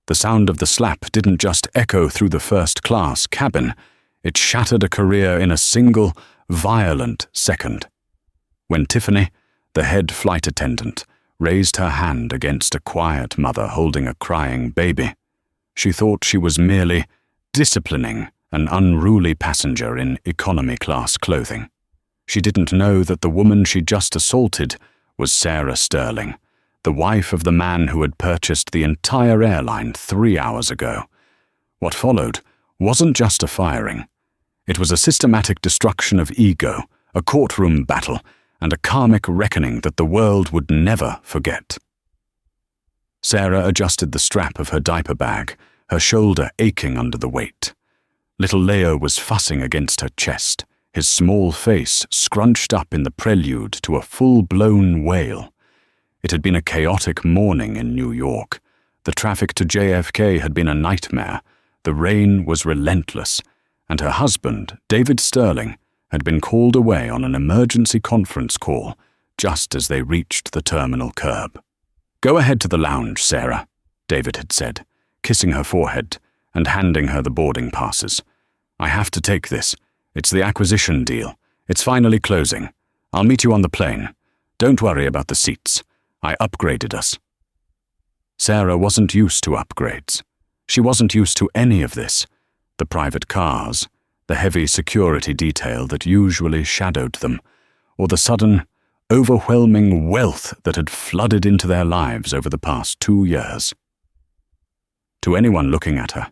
The sound of the slap didn't just echo through the first-class cabin, it shattered a career in a single, violent second. When Tiffany, the head flight attendant, raised her hand against a quiet mother holding a crying baby, she thought she was merely disciplining an unruly passenger in economy-class clothing. She didn't know that the woman she just assaulted was Sarah Sterling, the wife of the man who had purchased the entire airline 3 hours ago. What followed wasn't just a firing. It was a systematic destruction of ego, a courtroom battle, and a karmic reckoning that the world would never forget. Sarah adjusted the strap of her diaper bag, her shoulder aching under the weight. Little Leo was fussing against her chest, his small face scrunched up in the prelude to a full-blown wail. It had been a chaotic morning in New York. The traffic to JFK had been a nightmare, the rain was relentless, and her husband, David Sterling, had been called away on an emergency conference call just as they reached the terminal curb. "Go ahead to the lounge, Sarah," David had said, kissing her forehead and handing her the boarding passes. "I have to take this. It's the acquisition deal. It's finally closing. I'll meet you on the plane. Don't worry about the seats. I upgraded us." Sarah wasn't used to upgrades. She wasn't used to any of this. The private cars, the heavy security detail that usually shadowed them, or the sudden, overwhelming wealth that had flooded into their lives over the past 2 years. To anyone looking at her,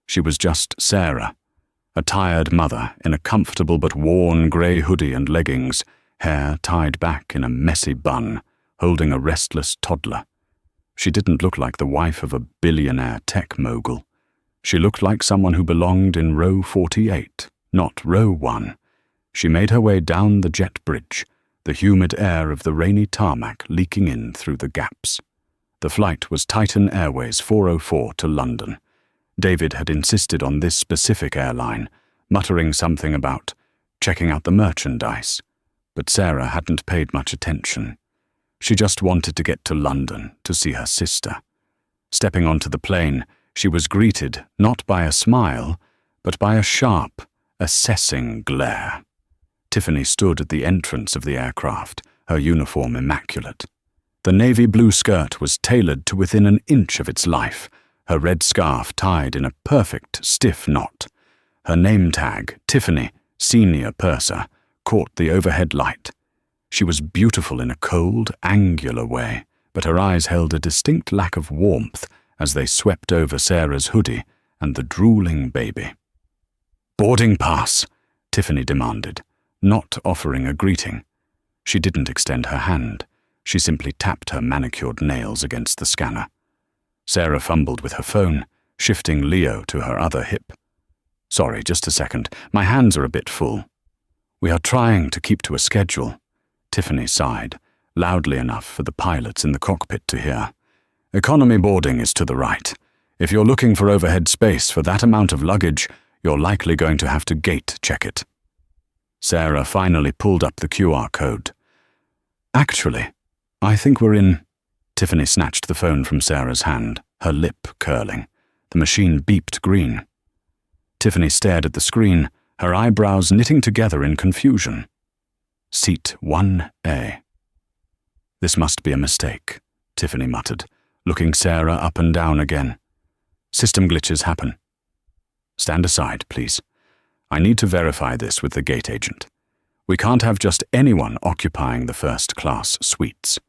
she was just Sarah, a tired mother in a comfortable but worn grey hoodie and leggings, hair tied back in a messy bun, holding a restless toddler. She didn't look like the wife of a billionaire tech mogul. She looked like someone who belonged in row 48, not row 1. She made her way down the jet bridge, the humid air of the rainy tarmac leaking in through the gaps. The flight was Titan Airways 404 to London. David had insisted on this specific airline, muttering something about checking out the merchandise, but Sarah hadn't paid much attention. She just wanted to get to London to see her sister. Stepping onto the plane, she was greeted not by a smile, but by a sharp, assessing glare. Tiffany stood at the entrance of the aircraft, her uniform immaculate. The navy blue skirt was tailored to within an inch of its life, her red scarf tied in a perfect, stiff knot. Her name tag, Tiffany, Senior Purser, caught the overhead light. She was beautiful in a cold, angular way, but her eyes held a distinct lack of warmth as they swept over Sarah's hoodie and the drooling baby. "Boarding pass," Tiffany demanded, not offering a greeting. She didn't extend her hand. She simply tapped her manicured nails against the scanner. Sarah fumbled with her phone, shifting Leo to her other hip. "Sorry, just a second. My hands are a bit full." "We are trying to keep to a schedule," Tiffany sighed, loudly enough for the pilots in the cockpit to hear. "Economy boarding is to the right. If you're looking for overhead space for that amount of luggage, you're likely going to have to gate check it." Sarah finally pulled up the QR code. "Actually, I think we're in—" Tiffany snatched the phone from Sarah's hand, her lip curling. The machine beeped green. Tiffany stared at the screen, her eyebrows knitting together in confusion. Seat 1A. "This must be a mistake," Tiffany muttered, looking Sarah up and down again. "System glitches happen. Stand aside, please. I need to verify this with the gate agent. We can't have just anyone occupying the first-class suites."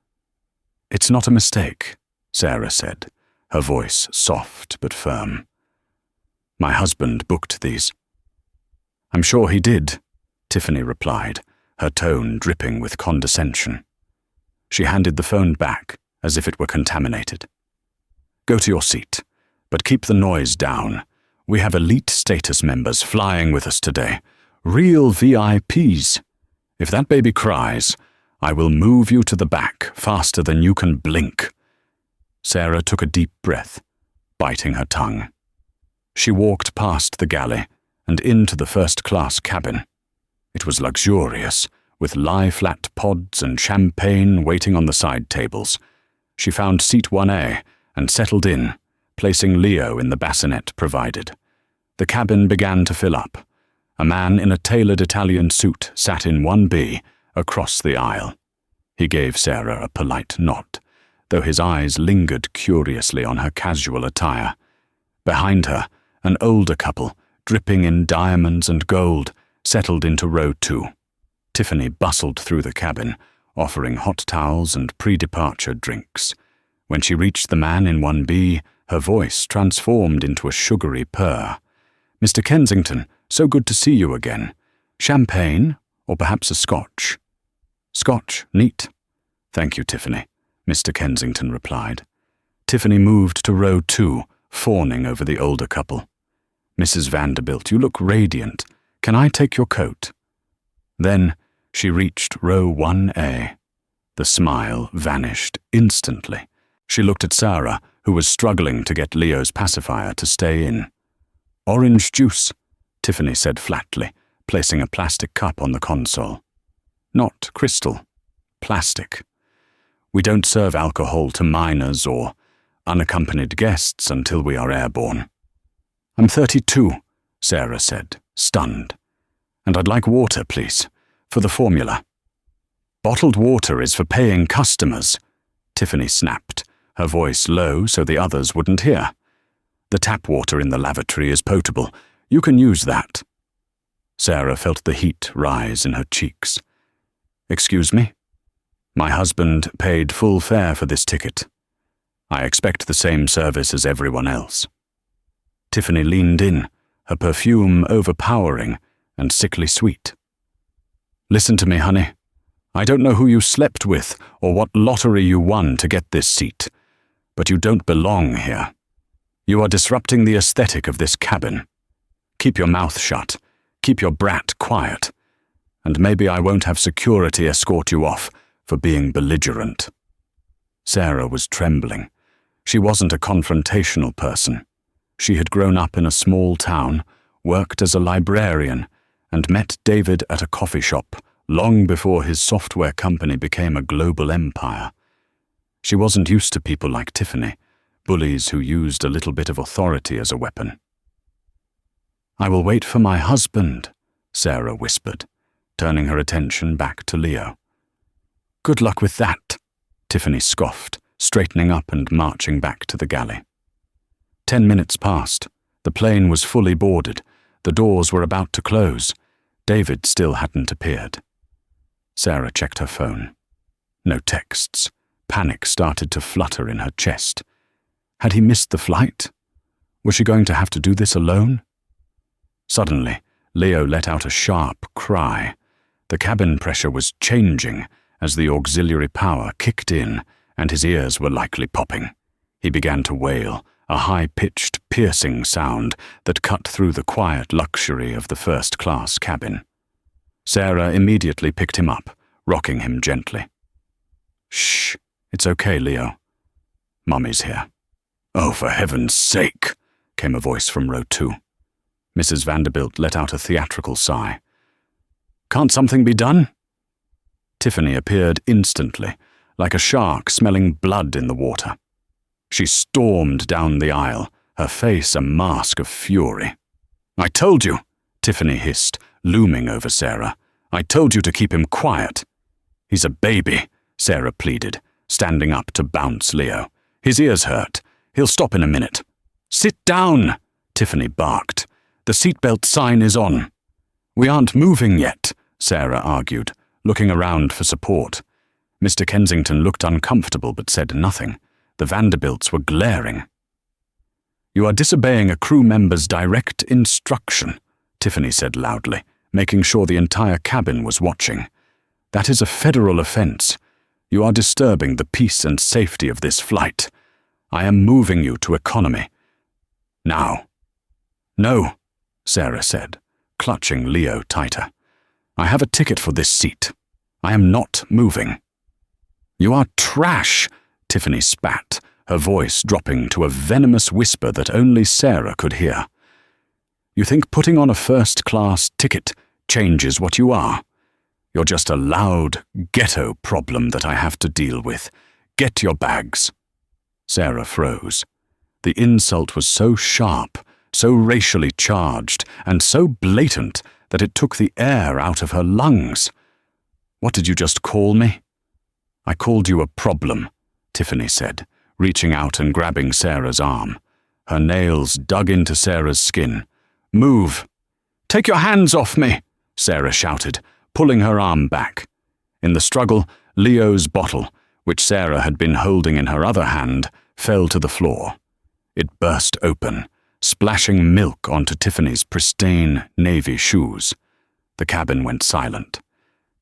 "It's not a mistake," Sarah said, her voice soft but firm. "My husband booked these." "I'm sure he did," Tiffany replied, her tone dripping with condescension. She handed the phone back as if it were contaminated. "Go to your seat, but keep the noise down. We have elite status members flying with us today. Real VIPs. If that baby cries, I will move you to the back faster than you can blink." Sarah took a deep breath, biting her tongue. She walked past the galley and into the first-class cabin. It was luxurious, with lie-flat pods and champagne waiting on the side tables. She found seat 1A and settled in, placing Leo in the bassinet provided. The cabin began to fill up. A man in a tailored Italian suit sat in 1B across the aisle. He gave Sarah a polite nod, though his eyes lingered curiously on her casual attire. Behind her, an older couple, dripping in diamonds and gold, settled into row 2. Tiffany bustled through the cabin, offering hot towels and pre-departure drinks. When she reached the man in 1B, her voice transformed into a sugary purr. "Mr. Kensington, so good to see you again. Champagne, or perhaps a scotch?" "Scotch, neat." "Thank you, Tiffany," Mr. Kensington replied. Tiffany moved to row 2, fawning over the older couple. "Mrs. Vanderbilt, you look radiant. Can I take your coat?" Then she reached row 1A. The smile vanished instantly. She looked at Sarah, who was struggling to get Leo's pacifier to stay in. "Orange juice," Tiffany said flatly, placing a plastic cup on the console. "Not crystal. Plastic. We don't serve alcohol to minors or unaccompanied guests until we are airborne." "I'm 32, Sarah said, stunned. "And I'd like water, please, for the formula." "Bottled water is for paying customers," Tiffany snapped, her voice low so the others wouldn't hear. "The tap water in the lavatory is potable. You can use that." Sarah felt the heat rise in her cheeks. "Excuse me? My husband paid full fare for this ticket. I expect the same service as everyone else." Tiffany leaned in, her perfume overpowering and sickly sweet. "Listen to me, honey. I don't know who you slept with or what lottery you won to get this seat, but you don't belong here. You are disrupting the aesthetic of this cabin. Keep your mouth shut, keep your brat quiet, and maybe I won't have security escort you off for being belligerent." Sarah was trembling. She wasn't a confrontational person. She had grown up in a small town, worked as a librarian, and met David at a coffee shop long before his software company became a global empire. She wasn't used to people like Tiffany, bullies who used a little bit of authority as a weapon. "I will wait for my husband," Sarah whispered, turning her attention back to Leo. "Good luck with that," Tiffany scoffed, straightening up and marching back to the galley. 10 minutes passed. The plane was fully boarded. The doors were about to close. David still hadn't appeared. Sarah checked her phone. No texts. Panic started to flutter in her chest. Had he missed the flight? Was she going to have to do this alone? Suddenly, Leo let out a sharp cry. The cabin pressure was changing as the auxiliary power kicked in, and his ears were likely popping. He began to wail, a high-pitched, piercing sound that cut through the quiet luxury of the first-class cabin. Sarah immediately picked him up, rocking him gently. "Shh, it's okay, Leo. Mummy's here." "Oh, for heaven's sake," came a voice from row 2. Mrs. Vanderbilt let out a theatrical sigh. "Can't something be done?" Tiffany appeared instantly, like a shark smelling blood in the water. She stormed down the aisle, her face a mask of fury. "I told you," Tiffany hissed, looming over Sarah. "I told you to keep him quiet." "He's a baby," Sarah pleaded, standing up to bounce Leo. "His ears hurt. He'll stop in a minute." "Sit down," Tiffany barked. "The seatbelt sign is on." "We aren't moving yet," Sarah argued, looking around for support. Mr. Kensington looked uncomfortable but said nothing. The Vanderbilts were glaring. "You are disobeying a crew member's direct instruction," Tiffany said loudly, making sure the entire cabin was watching. "That is a federal offense. You are disturbing the peace and safety of this flight. I am moving you to economy. Now." "No," Sarah said, clutching Leo tighter. "I have a ticket for this seat. I am not moving." "You are trash," Tiffany spat, her voice dropping to a venomous whisper that only Sarah could hear. "You think putting on a first-class ticket changes what you are? You're just a loud, ghetto problem that I have to deal with. Get your bags." Sarah froze. The insult was so sharp, so racially charged, and so blatant that it took the air out of her lungs. "What did you just call me?" "I called you a problem," Tiffany said, reaching out and grabbing Sarah's arm. Her nails dug into Sarah's skin. "Move!" "Take your hands off me!" Sarah shouted, pulling her arm back. In the struggle, Leo's bottle, which Sarah had been holding in her other hand, fell to the floor. It burst open, splashing milk onto Tiffany's pristine navy shoes. The cabin went silent.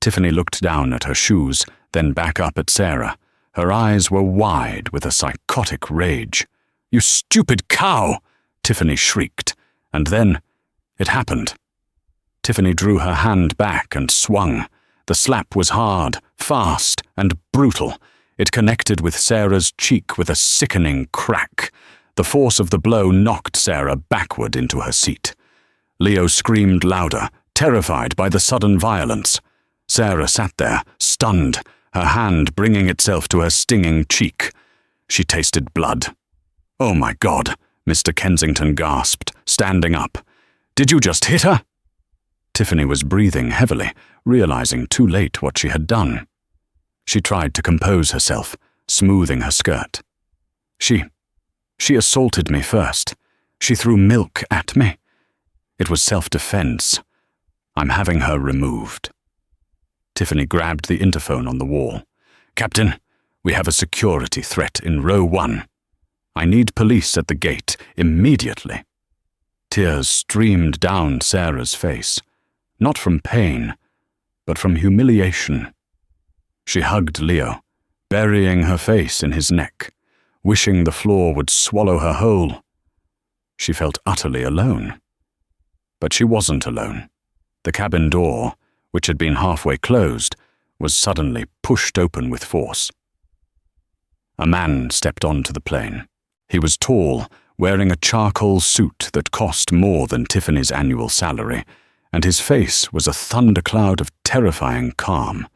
Tiffany looked down at her shoes, then back up at Sarah. Her eyes were wide with a psychotic rage. "You stupid cow!" Tiffany shrieked, and then it happened. Tiffany drew her hand back and swung. The slap was hard, fast, and brutal. It connected with Sarah's cheek with a sickening crack. The force of the blow knocked Sarah backward into her seat. Leo screamed louder, terrified by the sudden violence. Sarah sat there, stunned, her hand bringing itself to her stinging cheek. She tasted blood. "Oh my God," Mr. Kensington gasped, standing up. "Did you just hit her?" Tiffany was breathing heavily, realizing too late what she had done. She tried to compose herself, smoothing her skirt. She assaulted me first. She threw milk at me. It was self-defense. I'm having her removed." Tiffany grabbed the interphone on the wall. "Captain, we have a security threat in row 1. I need police at the gate immediately." Tears streamed down Sarah's face, not from pain, but from humiliation. She hugged Leo, burying her face in his neck, wishing the floor would swallow her whole. She felt utterly alone. But she wasn't alone. The cabin door, which had been halfway closed, was suddenly pushed open with force. A man stepped onto the plane. He was tall, wearing a charcoal suit that cost more than Tiffany's annual salary, and his face was a thundercloud of terrifying calm.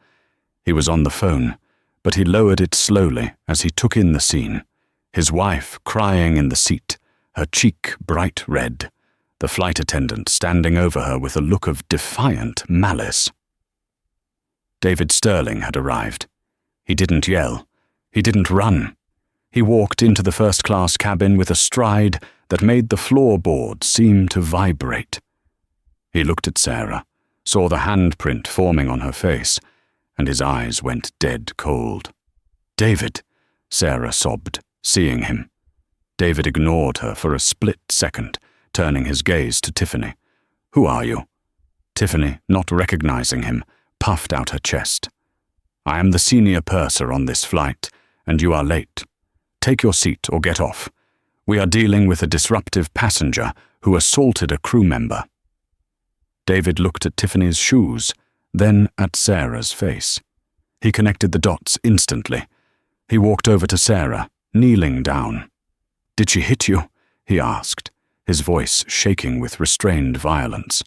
He was on the phone, but he lowered it slowly as he took in the scene. His wife crying in the seat, her cheek bright red, the flight attendant standing over her with a look of defiant malice. David Sterling had arrived. He didn't yell. He didn't run. He walked into the first-class cabin with a stride that made the floorboard seem to vibrate. He looked at Sarah, saw the handprint forming on her face, and his eyes went dead cold. "David," Sarah sobbed, seeing him. David ignored her for a split second, turning his gaze to Tiffany. "Who are you?" Tiffany, not recognizing him, puffed out her chest. "I am the senior purser on this flight, and you are late. Take your seat or get off. We are dealing with a disruptive passenger who assaulted a crew member." David looked at Tiffany's shoes, then at Sarah's face. He connected the dots instantly. He walked over to Sarah, kneeling down. "Did she hit you?" he asked, his voice shaking with restrained violence.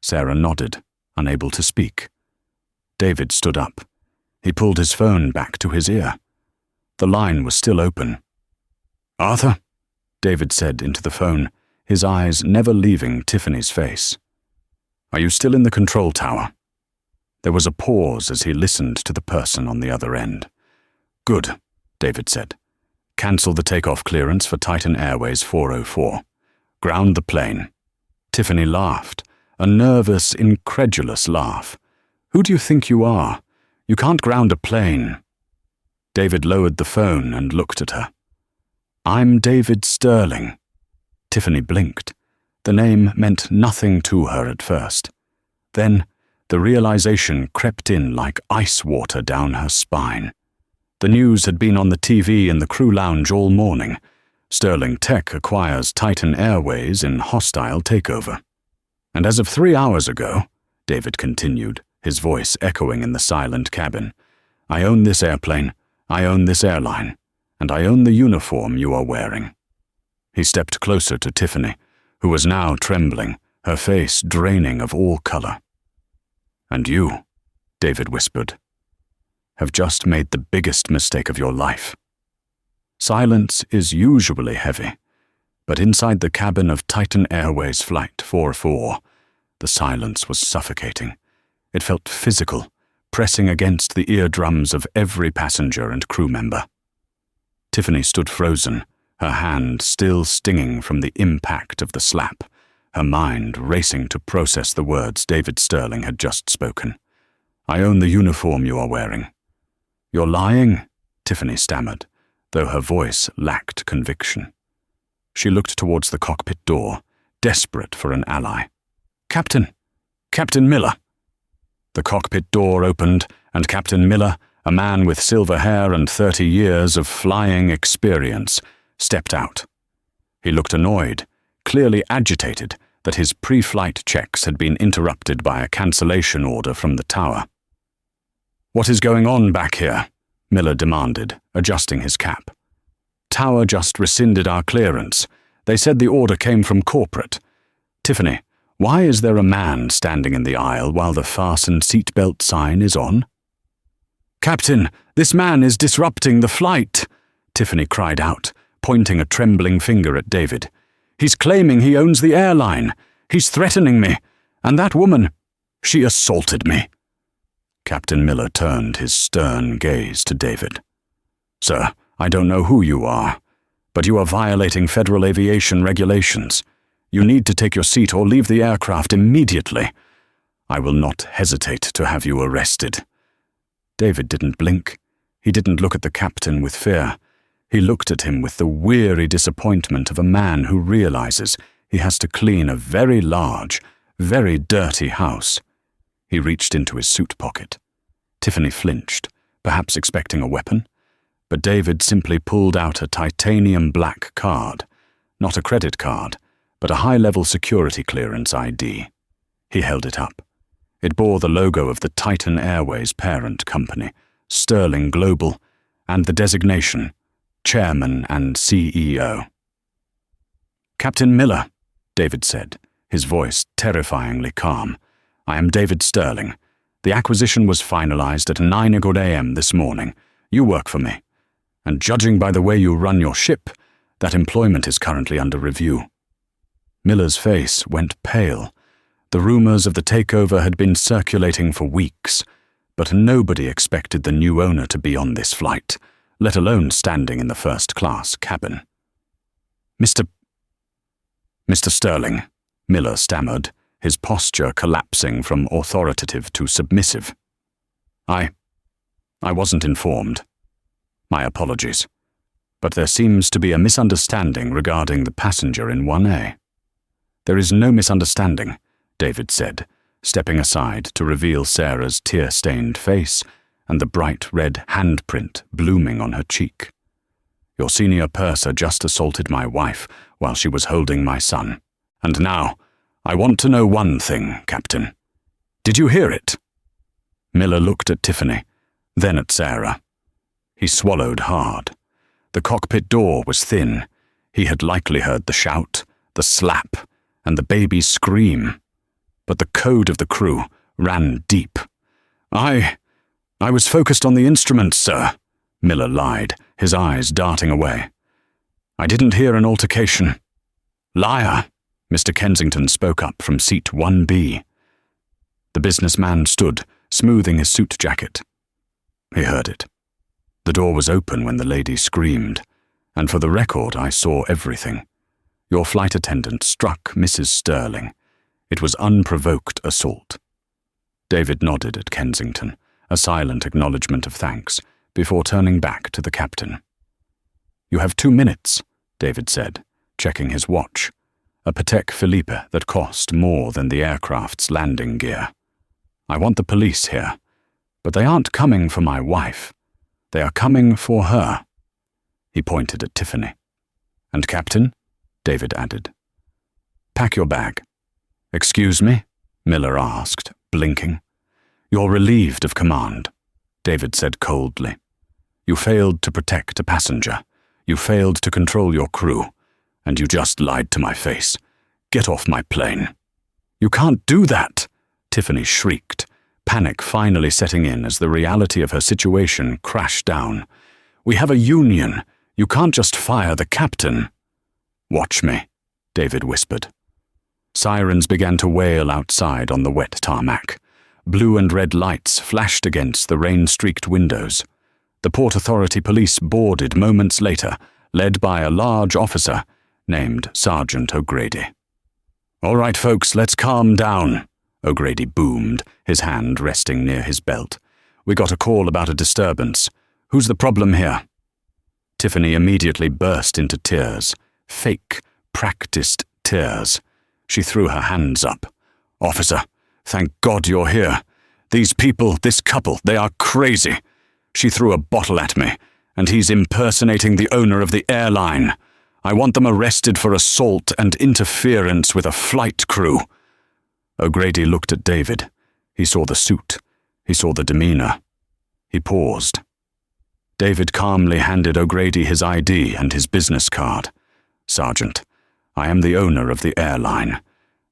Sarah nodded, unable to speak. David stood up. He pulled his phone back to his ear. The line was still open. "Arthur?" David said into the phone, his eyes never leaving Tiffany's face. "Are you still in the control tower?" There was a pause as he listened to the person on the other end. "Good," David said. "Cancel the takeoff clearance for Titan Airways 404. Ground the plane." Tiffany laughed, a nervous, incredulous laugh. "Who do you think you are? You can't ground a plane." David lowered the phone and looked at her. "I'm David Sterling." Tiffany blinked. The name meant nothing to her at first. Then, the realization crept in like ice water down her spine. The news had been on the TV in the crew lounge all morning. Sterling Tech acquires Titan Airways in hostile takeover. "And as of 3 hours ago," David continued, his voice echoing in the silent cabin, "I own this airplane, I own this airline, and I own the uniform you are wearing." He stepped closer to Tiffany, who was now trembling, her face draining of all color. "And you," David whispered, "have just made the biggest mistake of your life." Silence is usually heavy, but inside the cabin of Titan Airways Flight 44, the silence was suffocating. It felt physical, pressing against the eardrums of every passenger and crew member. Tiffany stood frozen, her hand still stinging from the impact of the slap, her mind racing to process the words David Sterling had just spoken. "I own the uniform you are wearing." "You're lying," Tiffany stammered, though her voice lacked conviction. She looked towards the cockpit door, desperate for an ally. "Captain Miller." The cockpit door opened, and Captain Miller, a man with silver hair and 30 years of flying experience, stepped out. He looked annoyed, clearly agitated that his pre-flight checks had been interrupted by a cancellation order from the tower. "What is going on back here?" Miller demanded, adjusting his cap. "Tower just rescinded our clearance. They said the order came from corporate. Tiffany, why is there a man standing in the aisle while the fasten seatbelt sign is on?" "Captain, this man is disrupting the flight," Tiffany cried out, pointing a trembling finger at David. "He's claiming he owns the airline. He's threatening me. And that woman, she assaulted me." Captain Miller turned his stern gaze to David. "Sir, I don't know who you are, but you are violating federal aviation regulations. You need to take your seat or leave the aircraft immediately. I will not hesitate to have you arrested." David didn't blink. He didn't look at the captain with fear. He looked at him with the weary disappointment of a man who realizes he has to clean a very large, very dirty house. He reached into his suit pocket. Tiffany flinched, perhaps expecting a weapon, but David simply pulled out a titanium black card, not a credit card, but a high-level security clearance ID. He held it up. It bore the logo of the Titan Airways parent company, Sterling Global, and the designation, Chairman and CEO. "Captain Miller," David said, his voice terrifyingly calm. "I am David Sterling. The acquisition was finalized at 9 a.m. this morning. You work for me. And judging by the way you run your ship, that employment is currently under review." Miller's face went pale. The rumors of the takeover had been circulating for weeks, but nobody expected the new owner to be on this flight, let alone standing in the first-class cabin. Mr. Sterling," Miller stammered, his posture collapsing from authoritative to submissive. I wasn't informed. My apologies. But there seems to be a misunderstanding regarding the passenger in 1A. "There is no misunderstanding," David said, stepping aside to reveal Sarah's tear-stained face and the bright red handprint blooming on her cheek. "Your senior purser just assaulted my wife while she was holding my son. And now, I want to know one thing, Captain. Did you hear it?" Miller looked at Tiffany, then at Sarah. He swallowed hard. The cockpit door was thin. He had likely heard the shout, the slap, and the baby's scream. But the code of the crew ran deep. I was focused on the instruments, sir," Miller lied, his eyes darting away. "I didn't hear an altercation." "Liar," Mr. Kensington spoke up from seat 1B. The businessman stood, smoothing his suit jacket. He heard it. The door was open when the lady screamed, and for the record I saw everything. Your flight attendant struck Mrs. Sterling. It was unprovoked assault. David nodded at Kensington, a silent acknowledgement of thanks, before turning back to the captain. "You have 2 minutes," David said, checking his watch, a Patek Philippe that cost more than the aircraft's landing gear. "I want the police here, but they aren't coming for my wife. They are coming for her." He pointed at Tiffany. "And Captain?" David added. "Pack your bag." "Excuse me?" Miller asked, blinking. "You're relieved of command," David said coldly. "You failed to protect a passenger. You failed to control your crew. And you just lied to my face. Get off my plane." "You can't do that!" Tiffany shrieked, panic finally setting in as the reality of her situation crashed down. "We have a union. You can't just fire the captain." "Watch me," David whispered. Sirens began to wail outside on the wet tarmac. Blue and red lights flashed against the rain-streaked windows. The Port Authority police boarded moments later, led by a large officer named Sergeant O'Grady. "All right, folks, let's calm down," O'Grady boomed, his hand resting near his belt. "We got a call about a disturbance. Who's the problem here?" Tiffany immediately burst into tears. Fake, practiced tears. She threw her hands up. "Officer, thank God you're here. These people, this couple, they are crazy. She threw a bottle at me, and he's impersonating the owner of the airline. I want them arrested for assault and interference with a flight crew." O'Grady looked at David. He saw the suit. He saw the demeanor. He paused. David calmly handed O'Grady his ID and his business card. "Sergeant, I am the owner of the airline.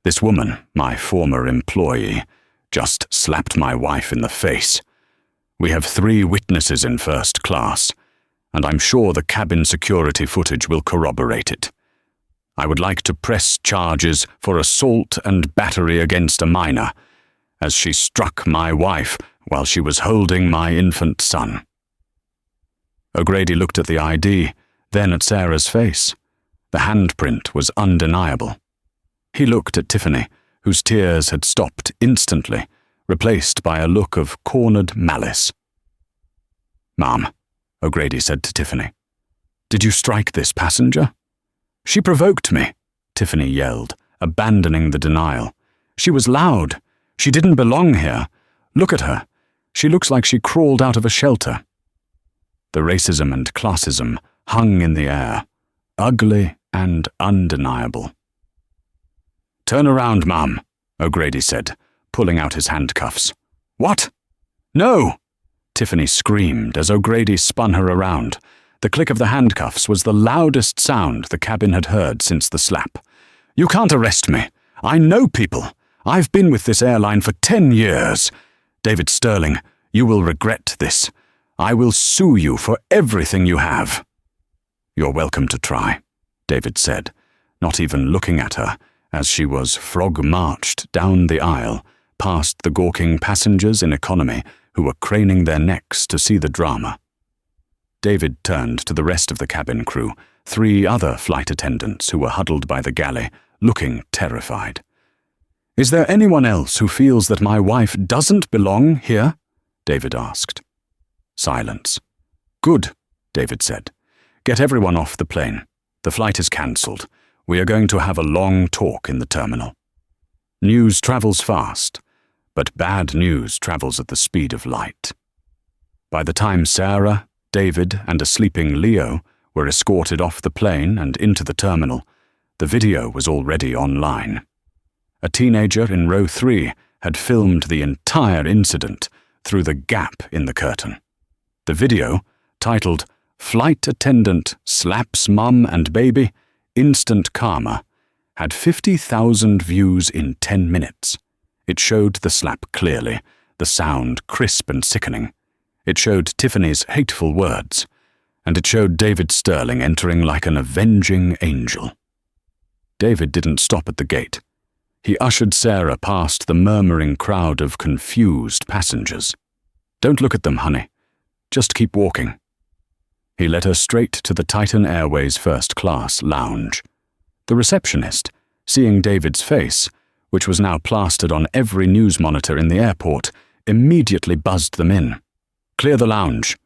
This woman, my former employee, just slapped my wife in the face. We have 3 witnesses in first class, and I'm sure the cabin security footage will corroborate it. I would like to press charges for assault and battery against a minor, as she struck my wife while she was holding my infant son." O'Grady looked at the ID, then at Sarah's face. The handprint was undeniable. He looked at Tiffany, whose tears had stopped instantly, replaced by a look of cornered malice. "Ma'am," O'Grady said to Tiffany, "did you strike this passenger?" "She provoked me," Tiffany yelled, abandoning the denial. "She was loud. She didn't belong here. Look at her. She looks like she crawled out of a shelter." The racism and classism hung in the air, ugly and undeniable. "Turn around, ma'am," O'Grady said, pulling out his handcuffs. "What? No!" Tiffany screamed as O'Grady spun her around. The click of the handcuffs was the loudest sound the cabin had heard since the slap. "You can't arrest me. I know people. I've been with this airline for 10 years. David Sterling, you will regret this. I will sue you for everything you have." "You're welcome to try," David said, not even looking at her, as she was frog-marched down the aisle, past the gawking passengers in economy who were craning their necks to see the drama. David turned to the rest of the cabin crew, 3 other flight attendants who were huddled by the galley, looking terrified. "Is there anyone else who feels that my wife doesn't belong here?" David asked. Silence. "Good," David said. "Get everyone off the plane. The flight is cancelled. We are going to have a long talk in the terminal." News travels fast, but bad news travels at the speed of light. By the time Sarah, David, and a sleeping Leo were escorted off the plane and into the terminal, the video was already online. A teenager in row 3 had filmed the entire incident through the gap in the curtain. The video, titled "Flight Attendant Slaps Mum and Baby, Instant Karma," had 50,000 views in 10 minutes. It showed the slap clearly, the sound crisp and sickening. It showed Tiffany's hateful words, and it showed David Sterling entering like an avenging angel. David didn't stop at the gate. He ushered Sarah past the murmuring crowd of confused passengers. "Don't look at them, honey. Just keep walking." He led her straight to the Titan Airways first class lounge. The receptionist, seeing David's face, which was now plastered on every news monitor in the airport, immediately buzzed them in. "Clear the lounge,"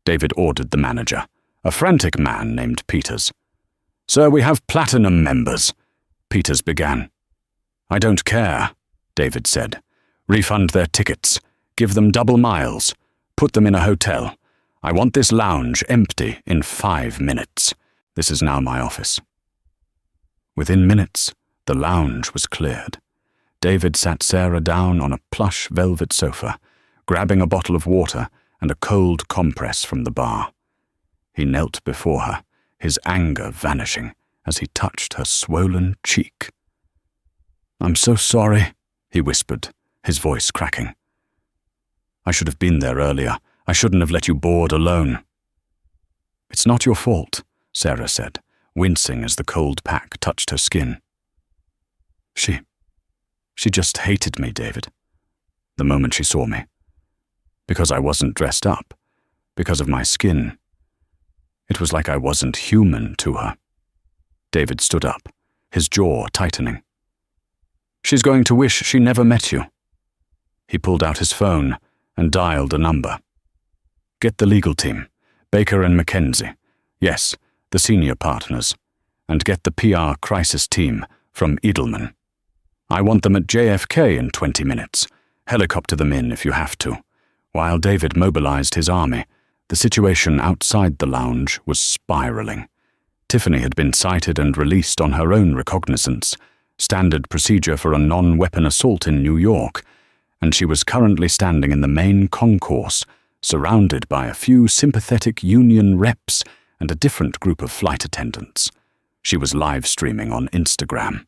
David ordered the manager, a frantic man named Peters. "Sir, we have platinum members," Peters began. "I don't care," David said. "Refund their tickets. Give them double miles. Put them in a hotel. I want this lounge empty in 5 minutes. This is now my office." Within minutes, the lounge was cleared. David sat Sarah down on a plush velvet sofa, grabbing a bottle of water and a cold compress from the bar. He knelt before her, his anger vanishing as he touched her swollen cheek. "I'm so sorry," he whispered, his voice cracking. "I should have been there earlier. I shouldn't have let you board alone." "It's not your fault. Sarah said, wincing as the cold pack touched her skin. She just hated me, David, the moment she saw me. Because I wasn't dressed up, because of my skin. It was like I wasn't human to her. David stood up, his jaw tightening. She's going to wish she never met you. He pulled out his phone and dialed a number. Get the legal team, Baker and McKenzie. Yes, the senior partners. And get the PR crisis team from Edelman. I want them at JFK in 20 minutes. Helicopter them in if you have to. While David mobilized his army, the situation outside the lounge was spiraling. Tiffany had been cited and released on her own recognizance, standard procedure for a non-weapon assault in New York, and she was currently standing in the main concourse, surrounded by a few sympathetic union reps and a different group of flight attendants. She was live streaming on Instagram.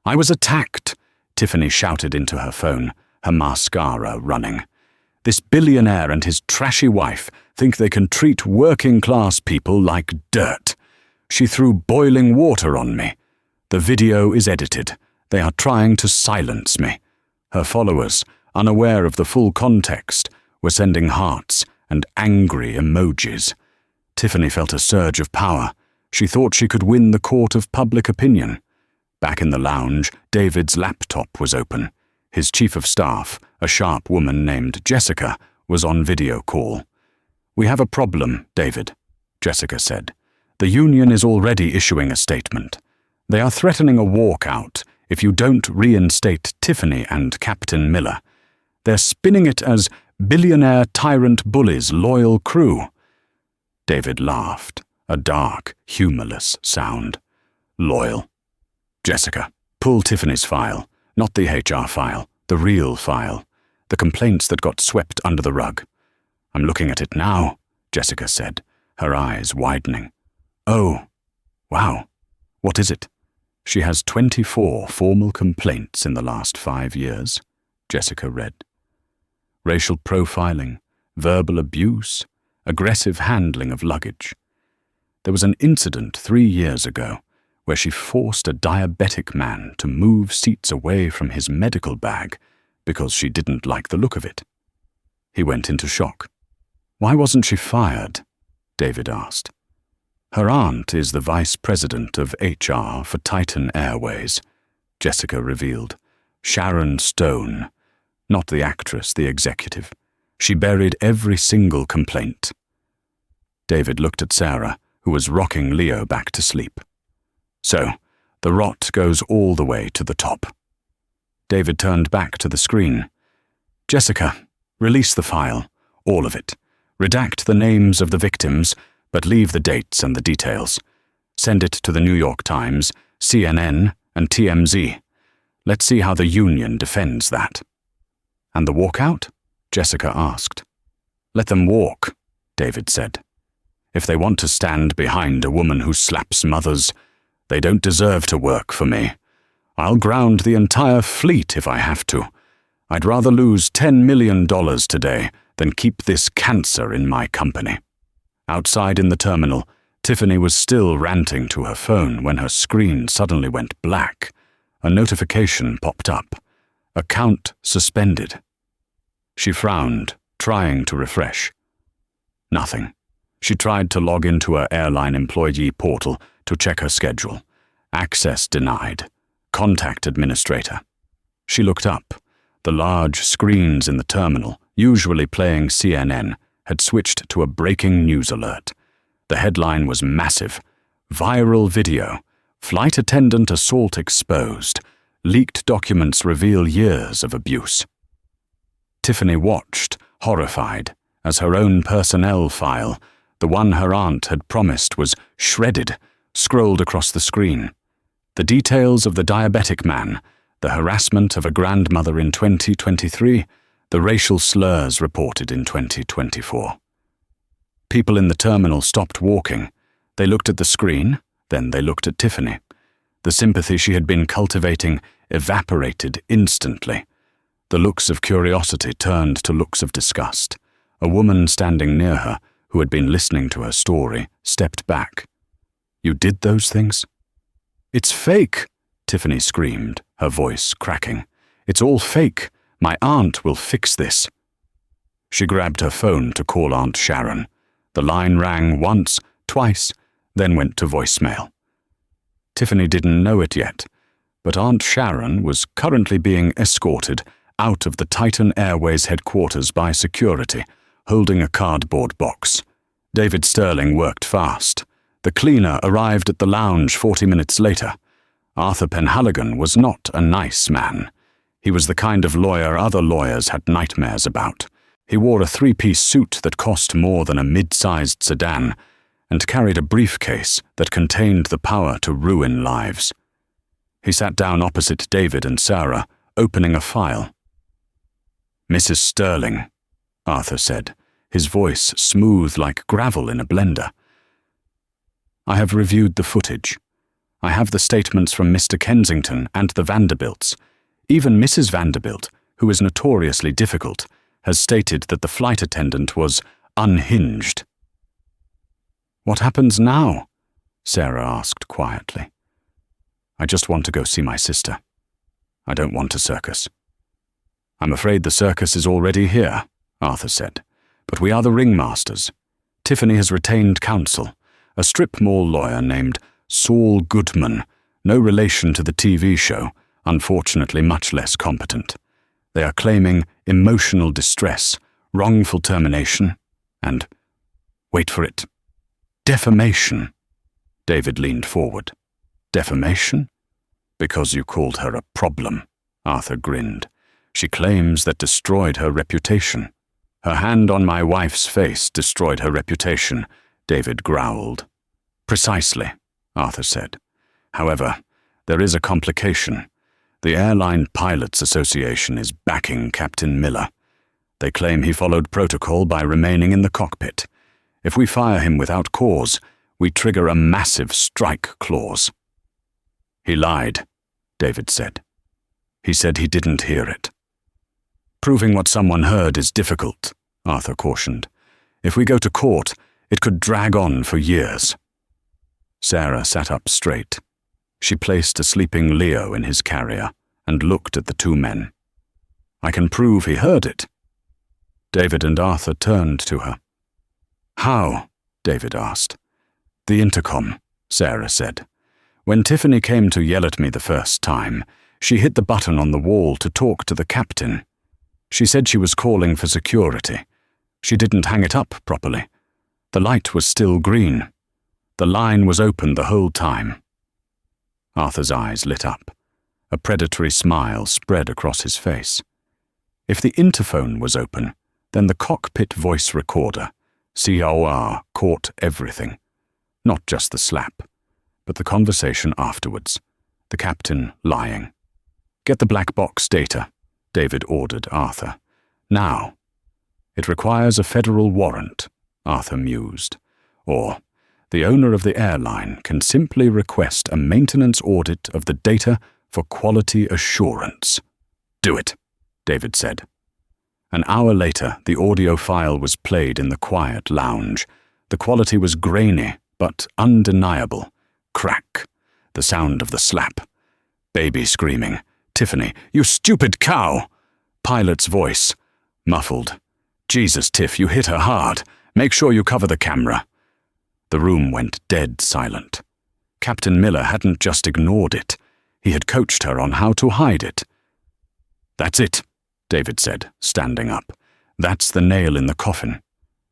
I was attacked, Tiffany shouted into her phone, her mascara running. This billionaire and his trashy wife think they can treat working-class people like dirt. She threw boiling water on me. The video is edited. They are trying to silence me. Her followers, unaware of the full context, were sending hearts and angry emojis. Tiffany felt a surge of power. She thought she could win the court of public opinion. Back in the lounge, David's laptop was open. His chief of staff, a sharp woman named Jessica, was on video call. We have a problem, David, Jessica said. The union is already issuing a statement. They are threatening a walkout if you don't reinstate Tiffany and Captain Miller. They're spinning it as billionaire tyrant bullies' loyal crew. David laughed, a dark, humorless sound. Loyal. Jessica, pull Tiffany's file, not the HR file, the real file, the complaints that got swept under the rug. I'm looking at it now, Jessica said, her eyes widening. Oh, wow. What is it? She has 24 formal complaints in the last 5 years, Jessica read. Racial profiling, verbal abuse, aggressive handling of luggage. There was an incident 3 years ago where she forced a diabetic man to move seats away from his medical bag because she didn't like the look of it. He went into shock. Why wasn't she fired? David asked. Her aunt is the vice president of HR for Titan Airways, Jessica revealed. Sharon Stone, not the actress, the executive. She buried every single complaint. David looked at Sarah, who was rocking Leo back to sleep. So, the rot goes all the way to the top. David turned back to the screen. Jessica, release the file, all of it. Redact the names of the victims, but leave the dates and the details. Send it to the New York Times, CNN, and TMZ. Let's see how the union defends that. And the walkout? Jessica asked. Let them walk, David said. If they want to stand behind a woman who slaps mothers, they don't deserve to work for me. I'll ground the entire fleet if I have to. I'd rather lose $10 million today than keep this cancer in my company. Outside in the terminal, Tiffany was still ranting to her phone when her screen suddenly went black. A notification popped up. Account suspended. She frowned, trying to refresh. Nothing. She tried to log into her airline employee portal to check her schedule. Access denied. Contact administrator. She looked up. The large screens in the terminal, usually playing CNN, had switched to a breaking news alert. The headline was massive. Viral video. Flight attendant assault exposed. Leaked documents reveal years of abuse. Tiffany watched, horrified, as her own personnel file, the one her aunt had promised was shredded, scrolled across the screen. The details of the diabetic man, the harassment of a grandmother in 2023, the racial slurs reported in 2024. People in the terminal stopped walking. They looked at the screen, then they looked at Tiffany. The sympathy she had been cultivating evaporated instantly. The looks of curiosity turned to looks of disgust. A woman standing near her, who had been listening to her story, stepped back. You did those things?" "It's fake," Tiffany screamed, her voice cracking. "It's all fake. My aunt will fix this." She grabbed her phone to call Aunt Sharon. The line rang once, twice, then went to voicemail. Tiffany didn't know it yet, but Aunt Sharon was currently being escorted out of the Titan Airways headquarters by security, holding a cardboard box. David Sterling worked fast. The cleaner arrived at the lounge 40 minutes later. Arthur Penhaligon was not a nice man. He was the kind of lawyer other lawyers had nightmares about. He wore a three-piece suit that cost more than a mid-sized sedan and carried a briefcase that contained the power to ruin lives. He sat down opposite David and Sarah, opening a file. "Mrs. Sterling," Arthur said, his voice smooth like gravel in a blender. "I have reviewed the footage. I have the statements from Mr. Kensington and the Vanderbilts. Even Mrs. Vanderbilt, who is notoriously difficult, has stated that the flight attendant was unhinged." "What happens now?" Sarah asked quietly. "I just want to go see my sister. I don't want a circus." "I'm afraid the circus is already here," Arthur said. "But we are the ringmasters. Tiffany has retained counsel, a strip mall lawyer named Saul Goodman, no relation to the TV show, unfortunately much less competent. They are claiming emotional distress, wrongful termination, and, wait for it, defamation." David leaned forward. "Defamation? Because you called her a problem," Arthur grinned. "She claims that destroyed her reputation." "Her hand on my wife's face destroyed her reputation," David growled. "Precisely," Arthur said. "However, there is a complication. The Airline Pilots Association is backing Captain Miller. They claim he followed protocol by remaining in the cockpit. If we fire him without cause, we trigger a massive strike clause." "He lied," David said. "He said he didn't hear it." "Proving what someone heard is difficult," Arthur cautioned. "If we go to court, it could drag on for years." Sarah sat up straight. She placed a sleeping Leo in his carrier and looked at the two men. "I can prove he heard it." David and Arthur turned to her. "How?" David asked. "The intercom," Sarah said. "When Tiffany came to yell at me the first time, she hit the button on the wall to talk to the captain. She said she was calling for security. She didn't hang it up properly. The light was still green. The line was open the whole time." Arthur's eyes lit up. A predatory smile spread across his face. If the interphone was open, then the cockpit voice recorder, COR, caught everything. Not just the slap, but the conversation afterwards. The captain lying. "Get the black box data," David ordered Arthur. "Now." "It requires a federal warrant," Arthur mused. "Or the owner of the airline can simply request a maintenance audit of the data for quality assurance." "Do it," David said. An hour later, the audio file was played in the quiet lounge. The quality was grainy, but undeniable. Crack. The sound of the slap. Baby screaming. "Tiffany, you stupid cow!" Pilot's voice. Muffled. "Jesus, Tiff, you hit her hard. Make sure you cover the camera." The room went dead silent. Captain Miller hadn't just ignored it. He had coached her on how to hide it. "That's it," David said, standing up. "That's the nail in the coffin.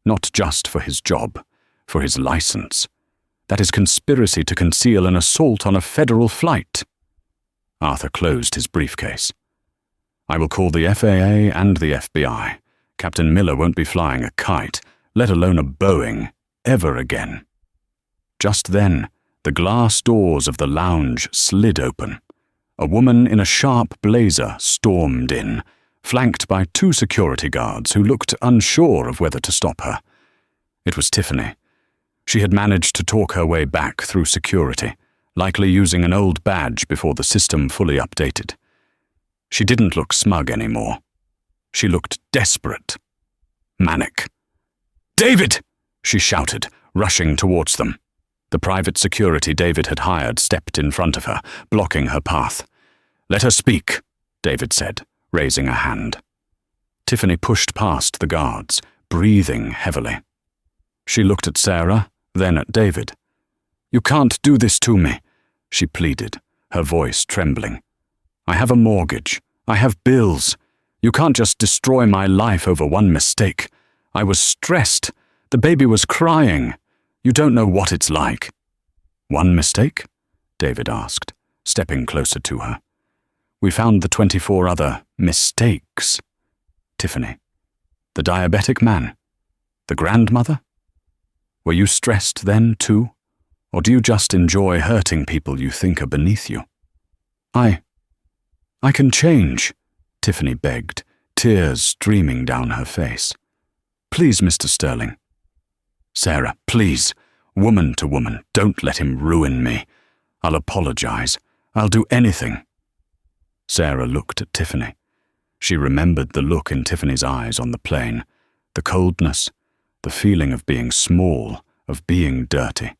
Not just for his job, for his license. That is conspiracy to conceal an assault on a federal flight." Arthur closed his briefcase. "I will call the FAA and the FBI. Captain Miller won't be flying a kite, let alone a Boeing, ever again." Just then, the glass doors of the lounge slid open. A woman in a sharp blazer stormed in, flanked by two security guards who looked unsure of whether to stop her. It was Tiffany. She had managed to talk her way back through security, likely using an old badge before the system fully updated. She didn't look smug anymore. She looked desperate. Manic. "David!" she shouted, rushing towards them. The private security David had hired stepped in front of her, blocking her path. "Let her speak," David said, raising a hand. Tiffany pushed past the guards, breathing heavily. She looked at Sarah, then at David. "You can't do this to me," she pleaded, her voice trembling. "I have a mortgage. I have bills. You can't just destroy my life over one mistake. I was stressed. The baby was crying. You don't know what it's like." "One mistake?" David asked, stepping closer to her. "We found the 24 other mistakes." "Tiffany, the diabetic man, the grandmother? Were you stressed then too? Or do you just enjoy hurting people you think are beneath you?" I can change," Tiffany begged, tears streaming down her face. "Please, Mr. Sterling." "Sarah, please, woman to woman, don't let him ruin me. I'll apologize. I'll do anything." Sarah looked at Tiffany. She remembered the look in Tiffany's eyes on the plane, the coldness, the feeling of being small, of being dirty.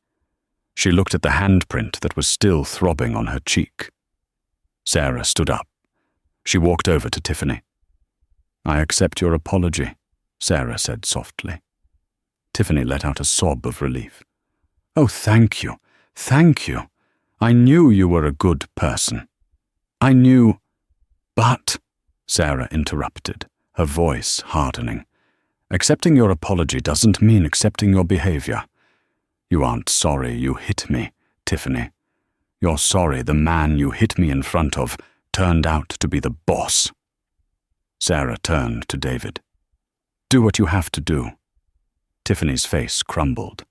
She looked at the handprint that was still throbbing on her cheek. Sarah stood up. She walked over to Tiffany. "I accept your apology," Sarah said softly. Tiffany let out a sob of relief. "Oh, thank you. Thank you. I knew you were a good person. I knew—" "But," Sarah interrupted, her voice hardening, "accepting your apology doesn't mean accepting your behavior. You aren't sorry you hit me, Tiffany. You're sorry the man you hit me in front of turned out to be the boss." Sarah turned to David. "Do what you have to do." Tiffany's face crumbled.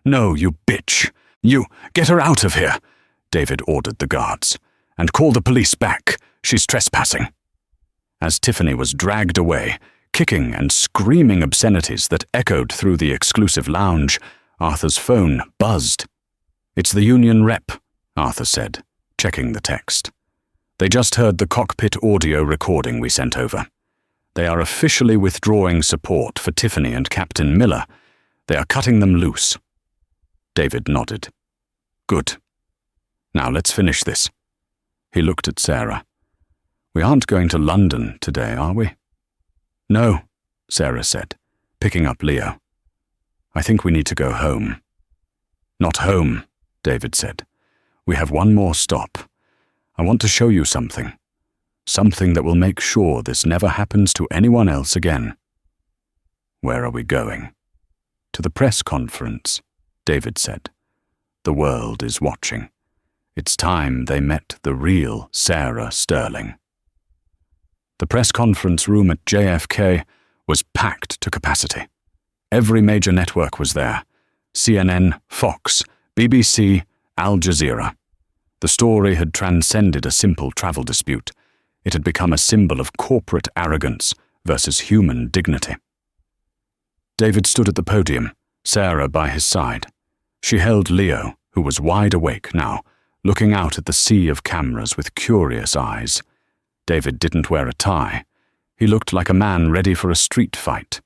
"No, you bitch! You, get her out of here!" David ordered the guards. "And call the police back. She's trespassing." As Tiffany was dragged away, kicking and screaming obscenities that echoed through the exclusive lounge, Arthur's phone buzzed. "It's the union rep," Arthur said, checking the text. "They just heard the cockpit audio recording we sent over. They are officially withdrawing support for Tiffany and Captain Miller. They are cutting them loose." David nodded. "Good. Now let's finish this." He looked at Sarah. "We aren't going to London today, are we?" "No," Sarah said, picking up Leo. "I think we need to go home." "Not home," David said. "We have one more stop. I want to show you something. Something that will make sure this never happens to anyone else again." "Where are we going?" "To the press conference," David said. "The world is watching. It's time they met the real Sarah Sterling." The press conference room at JFK was packed to capacity. Every major network was there: CNN, Fox, BBC, Al Jazeera. The story had transcended a simple travel dispute. It had become a symbol of corporate arrogance versus human dignity. David stood at the podium, Sarah by his side. She held Leo, who was wide awake now, looking out at the sea of cameras with curious eyes. David didn't wear a tie. He looked like a man ready for a street fight.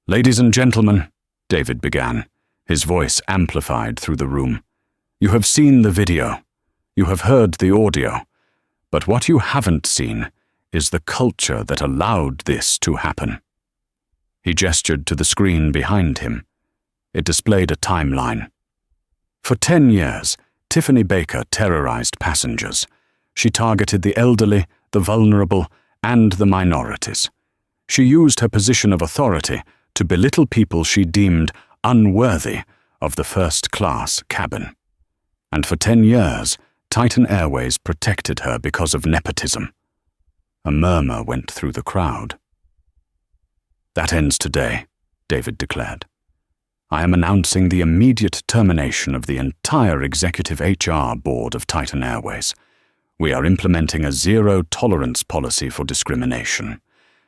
"Ladies and gentlemen," David began, his voice amplified through the room. "You have seen the video. You have heard the audio. But what you haven't seen is the culture that allowed this to happen." He gestured to the screen behind him. It displayed a timeline. For 10 years, Tiffany Baker terrorized passengers. She targeted the elderly, the vulnerable, and the minorities. She used her position of authority to belittle people she deemed unworthy of the first-class cabin. And for 10 years, Titan Airways protected her because of nepotism. A murmur went through the crowd. "That ends today," David declared. "I am announcing the immediate termination of the entire executive HR board of Titan Airways. We are implementing a zero-tolerance policy for discrimination,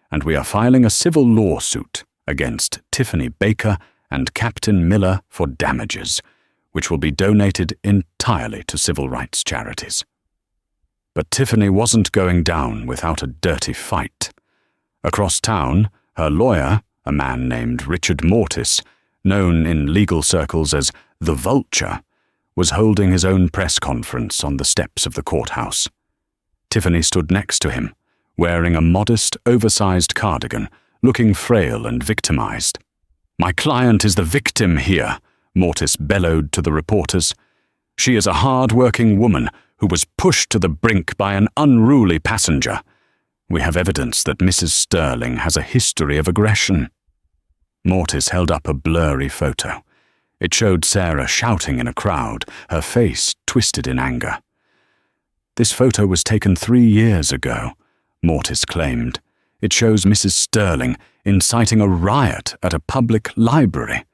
and we are filing a civil lawsuit against Tiffany Baker and Captain Miller for damages, which will be donated entirely to civil rights charities." But Tiffany wasn't going down without a dirty fight. Across town, her lawyer, a man named Richard Mortis, known in legal circles as the Vulture, was holding his own press conference on the steps of the courthouse. Tiffany stood next to him, wearing a modest, oversized cardigan, looking frail and victimized. "My client is the victim here," Mortis bellowed to the reporters. "She is a hard-working woman who was pushed to the brink by an unruly passenger. We have evidence that Mrs. Sterling has a history of aggression." Mortis held up a blurry photo. It showed Sarah shouting in a crowd, her face twisted in anger. "This photo was taken 3 years ago," Mortis claimed. "It shows Mrs. Sterling inciting a riot at a public library.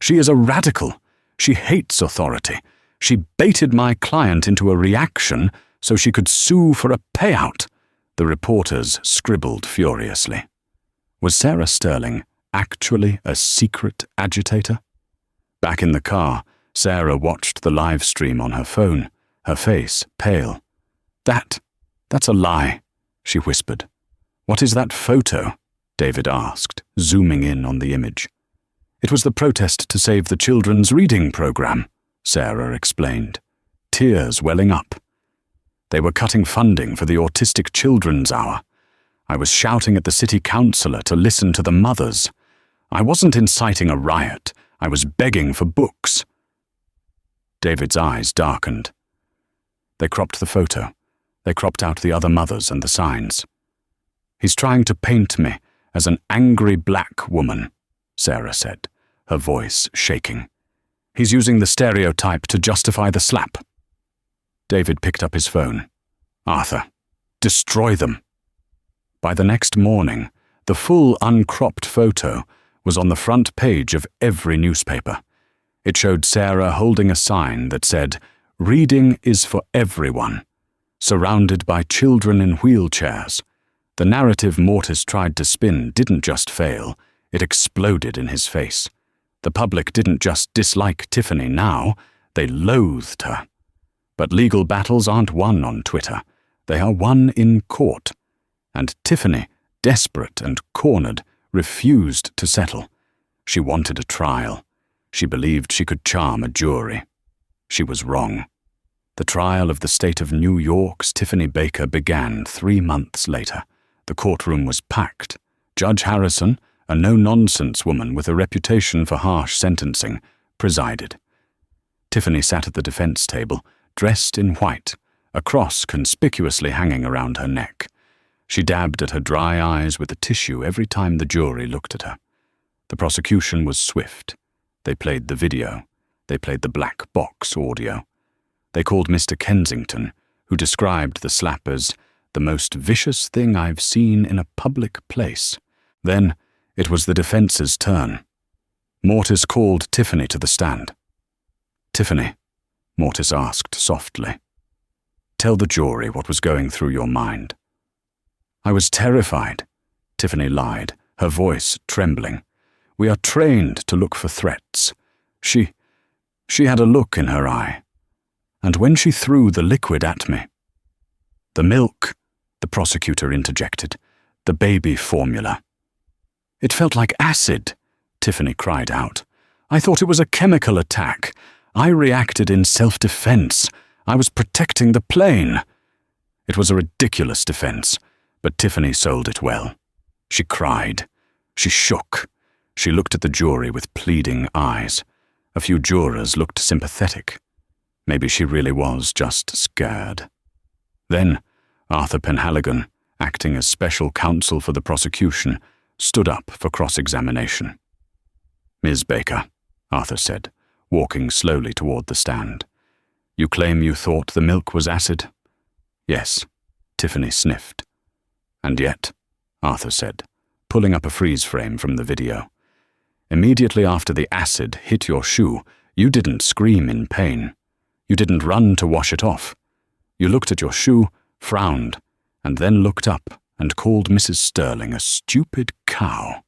She is a radical. She hates authority. She baited my client into a reaction so she could sue for a payout." The reporters scribbled furiously. Was Sarah Sterling actually a secret agitator? Back in the car, Sarah watched the live stream on her phone, her face pale. That's a lie," she whispered. "What is that photo?" David asked, zooming in on the image. "It was the protest to save the children's reading program," Sarah explained, tears welling up. "They were cutting funding for the Autistic Children's Hour. I was shouting at the city councillor to listen to the mothers. I wasn't inciting a riot. I was begging for books." David's eyes darkened. They cropped the photo. They cropped out the other mothers and the signs. "He's trying to paint me as an angry black woman," Sarah said, her voice shaking. "He's using the stereotype to justify the slap." David picked up his phone. "Arthur, destroy them." By the next morning, the full uncropped photo was on the front page of every newspaper. It showed Sarah holding a sign that said, "Reading is for everyone," surrounded by children in wheelchairs. The narrative Mortis tried to spin didn't just fail, it exploded in his face. The public didn't just dislike Tiffany now, they loathed her. But legal battles aren't won on Twitter, they are won in court. And Tiffany, desperate and cornered, refused to settle. She wanted a trial. She believed she could charm a jury. She was wrong. The trial of the state of New York's Tiffany Baker began 3 months later. The courtroom was packed. Judge Harrison, a no-nonsense woman with a reputation for harsh sentencing, presided. Tiffany sat at the defense table, dressed in white, a cross conspicuously hanging around her neck. She dabbed at her dry eyes with a tissue every time the jury looked at her. The prosecution was swift. They played the video. They played the black box audio. They called Mr. Kensington, who described the slap as the most vicious thing I've seen in a public place. Then it was the defense's turn. Mortis called Tiffany to the stand. "Tiffany," Mortis asked softly, "tell the jury what was going through your mind." "I was terrified," Tiffany lied, her voice trembling. "We are trained to look for threats. She had a look in her eye. And when she threw the liquid at me—" "The milk," the prosecutor interjected, "the baby formula." "It felt like acid," Tiffany cried out. "I thought it was a chemical attack. I reacted in self-defense. I was protecting the plane." It was a ridiculous defense, but Tiffany sold it well. She cried. She shook. She looked at the jury with pleading eyes. A few jurors looked sympathetic. Maybe she really was just scared. Then Arthur Penhaligon, acting as special counsel for the prosecution, stood up for cross-examination. "Ms. Baker," Arthur said, walking slowly toward the stand. "You claim you thought the milk was acid?" "Yes," Tiffany sniffed. "And yet," Arthur said, pulling up a freeze frame from the video, "immediately after the acid hit your shoe, you didn't scream in pain. You didn't run to wash it off. You looked at your shoe, frowned, and then looked up and called Mrs. Sterling a stupid cow.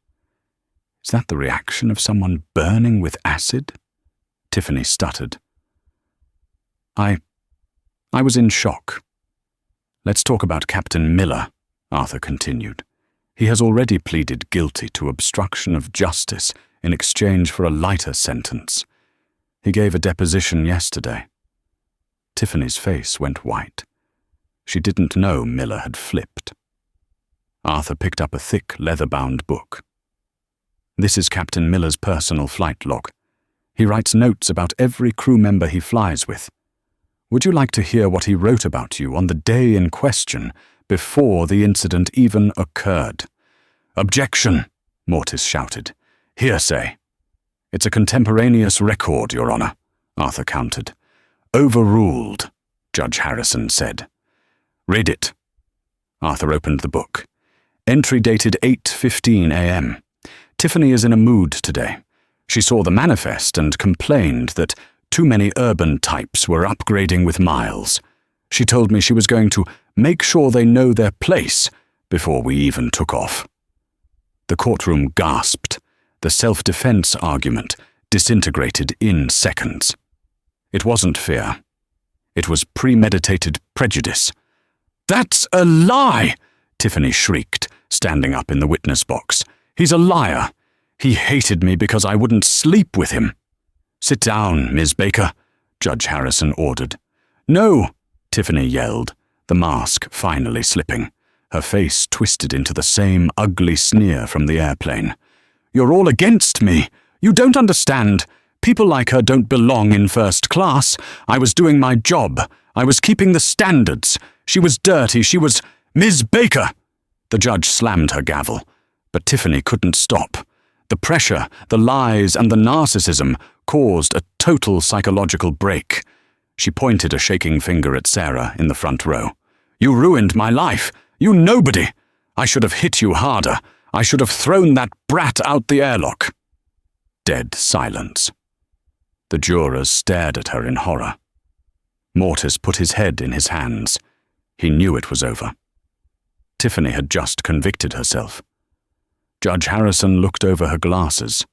Is that the reaction of someone burning with acid?" Tiffany stuttered. I was in shock. "Let's talk about Captain Miller," Arthur continued. "He has already pleaded guilty to obstruction of justice in exchange for a lighter sentence. He gave a deposition yesterday. Tiffany's face went white. She didn't know Miller had flipped. Arthur picked up a thick, leather-bound book. This is Captain Miller's personal flight log. He writes notes about every crew member he flies with. Would you like to hear what he wrote about you on the day in question, before the incident even occurred? "Objection!" Mortis shouted. "Hearsay." "It's a contemporaneous record, Your Honor," Arthur countered. "Overruled," Judge Harrison said. "Read it." Arthur opened the book. Entry dated 8:15 a.m. Tiffany is in a mood today. She saw the manifest and complained that too many urban types were upgrading with miles. She told me she was going to make sure they know their place before we even took off. The courtroom gasped. The self-defense argument disintegrated in seconds. It wasn't fear. It was premeditated prejudice. "That's a lie!" Tiffany shrieked, standing up in the witness box. "He's a liar. He hated me because I wouldn't sleep with him." "Sit down, Ms. Baker," Judge Harrison ordered. "No!" Tiffany yelled, the mask finally slipping. Her face twisted into the same ugly sneer from the airplane. "You're all against me. You don't understand. People like her don't belong in first class. I was doing my job. I was keeping the standards. She was dirty. She was—" "Ms. Baker!" The judge slammed her gavel, but Tiffany couldn't stop. The pressure, the lies, and the narcissism caused a total psychological break. She pointed a shaking finger at Sarah in the front row. "You ruined my life. You nobody. I should have hit you harder. I should have thrown that brat out the airlock." Dead silence. The jurors stared at her in horror. Mortis put his head in his hands. He knew it was over. Tiffany had just convicted herself. Judge Harrison looked over her glasses.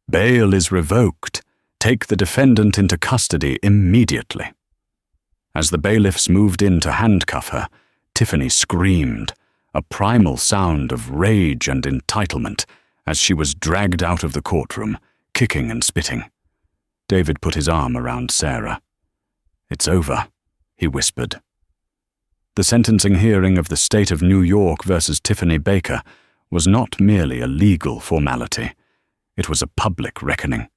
"Bail is revoked. Take the defendant into custody immediately." As the bailiffs moved in to handcuff her, Tiffany screamed, a primal sound of rage and entitlement, as she was dragged out of the courtroom, kicking and spitting. David put his arm around Sarah. "It's over," he whispered. The sentencing hearing of the state of New York versus Tiffany Baker was not merely a legal formality. It was a public reckoning.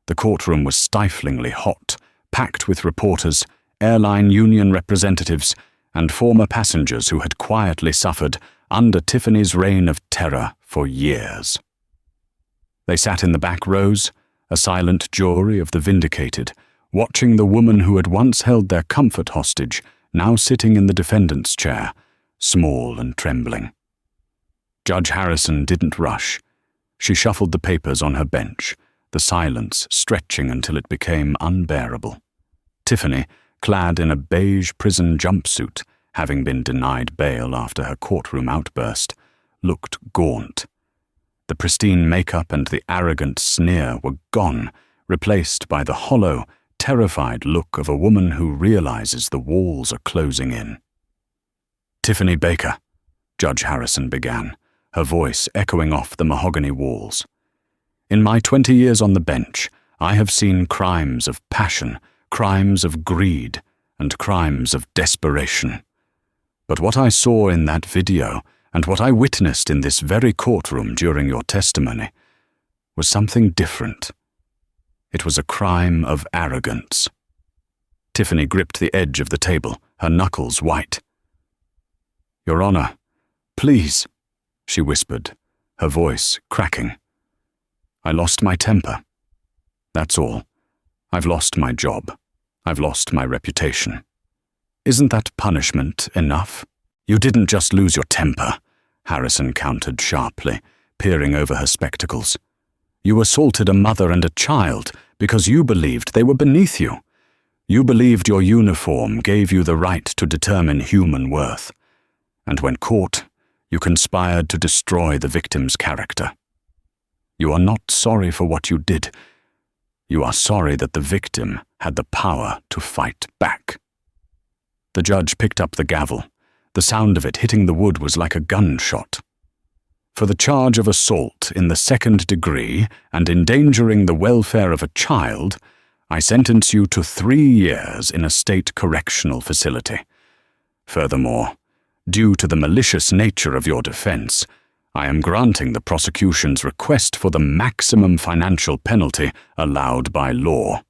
The courtroom was stiflingly hot, packed with reporters, airline union representatives, and former passengers who had quietly suffered under Tiffany's reign of terror for years. They sat in the back rows, a silent jury of the vindicated, watching the woman who had once held their comfort hostage, now sitting in the defendant's chair, small and trembling. Judge Harrison didn't rush. She shuffled the papers on her bench, the silence stretching until it became unbearable. Tiffany, clad in a beige prison jumpsuit, having been denied bail after her courtroom outburst, looked gaunt. The pristine makeup and the arrogant sneer were gone, replaced by the hollow, terrified look of a woman who realizes the walls are closing in. "Tiffany Baker," Judge Harrison began, her voice echoing off the mahogany walls. "In my 20 years on the bench, I have seen crimes of passion, crimes of greed, and crimes of desperation. But what I saw in that video, and what I witnessed in this very courtroom during your testimony, was something different. It was a crime of arrogance." Tiffany gripped the edge of the table, her knuckles white. "Your Honor, please," she whispered, her voice cracking. "I lost my temper. That's all. I've lost my job. I've lost my reputation. Isn't that punishment enough?" "You didn't just lose your temper," Harrison countered sharply, peering over her spectacles. "You assaulted a mother and a child because you believed they were beneath you. You believed your uniform gave you the right to determine human worth. And when caught, you conspired to destroy the victim's character. You are not sorry for what you did. You are sorry that the victim had the power to fight back." The judge picked up the gavel. The sound of it hitting the wood was like a gunshot. For the charge of assault in the 2nd degree and endangering the welfare of a child, I sentence you to 3 years in a state correctional facility. Furthermore, due to the malicious nature of your defense, I am granting the prosecution's request for the maximum financial penalty allowed by law."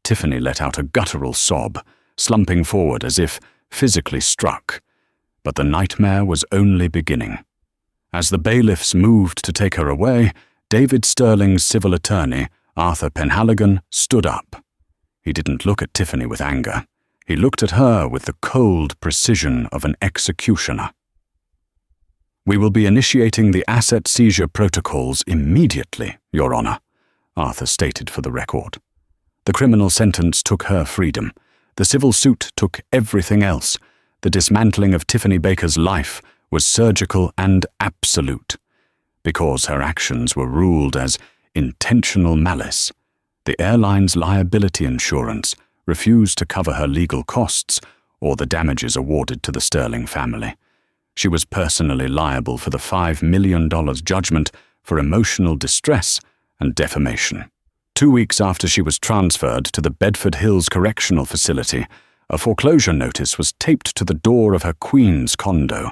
Tiffany let out a guttural sob, slumping forward as if physically struck. But the nightmare was only beginning. As the bailiffs moved to take her away, David Sterling's civil attorney, Arthur Penhaligon, stood up. He didn't look at Tiffany with anger. He looked at her with the cold precision of an executioner. "We will be initiating the asset seizure protocols immediately, Your Honor," Arthur stated for the record. The criminal sentence took her freedom. The civil suit took everything else. The dismantling of Tiffany Baker's life was surgical and absolute. Because her actions were ruled as intentional malice, the airline's liability insurance refused to cover her legal costs or the damages awarded to the Sterling family. She was personally liable for the $5 million judgment for emotional distress and defamation. 2 weeks after she was transferred to the Bedford Hills Correctional Facility, a foreclosure notice was taped to the door of her Queens condo,